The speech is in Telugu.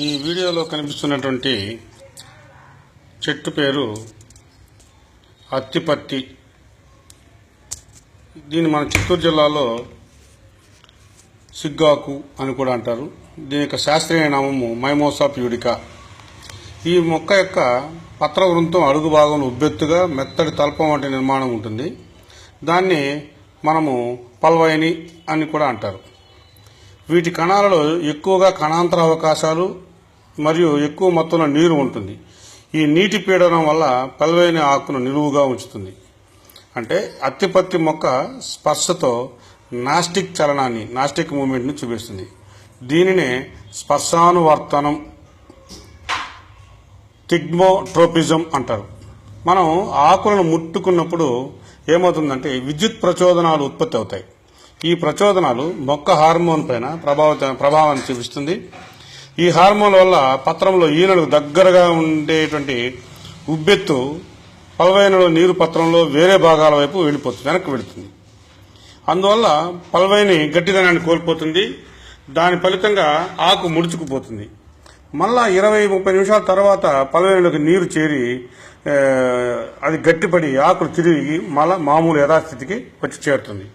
ఈ వీడియోలో కనిపిస్తున్నటువంటి చెట్టు పేరు అత్తిపత్తి. దీన్ని మన చిత్తూరు జిల్లాలో సిగ్గాకు అని కూడా అంటారు. దీని యొక్క శాస్త్రీయ నామము మైమోసా ప్యూడికా. ఈ మొక్క యొక్క పత్ర వృంతం అడుగు భాగంలో ఉబ్బెత్తుగా మెత్తడి తల్పం వంటి నిర్మాణం ఉంటుంది. దాన్ని మనము పల్వైని అని కూడా అంటారు. వీటి కణాలలో ఎక్కువగా కణాంతర అవకాశాలు మరియు ఎక్కువ మొత్తంలో నీరు ఉంటుంది. ఈ నీటి పీడనం వల్ల పల్వైన ఆకును నిలువుగా ఉంచుతుంది. అంటే అత్తిపత్తి మొక్క స్పర్శతో నాస్టిక్ మూమెంట్ని చూపిస్తుంది. దీనినే స్పర్శానువర్తనం, థిగ్మోట్రోపిజం అంటారు. మనం ఆకులను ముట్టుకున్నప్పుడు ఏమవుతుందంటే విద్యుత్ ప్రచోదనాలు ఉత్పత్తి అవుతాయి. ఈ ప్రచోదనాలు మొక్క హార్మోన్ పైన ప్రభావాన్ని చూపిస్తుంది. ఈ హార్మోన్ వల్ల పత్రంలో ఈనెలకు దగ్గరగా ఉండేటువంటి ఉబ్బెత్తు పల్వైనలో నీరు పత్రంలో వేరే భాగాల వైపు వెనక్కి వెళుతుంది. అందువల్ల పల్వైని గట్టిదనాన్ని కోల్పోతుంది. దాని ఫలితంగా ఆకు ముడుచుకుపోతుంది. మళ్ళా 20-30 నిమిషాల తర్వాత పల్వైనలోకి నీరు చేరి అది గట్టిపడి ఆకులు తిరిగి మళ్ళా మామూలు యథాస్థితికి వచ్చి చేరుతుంది.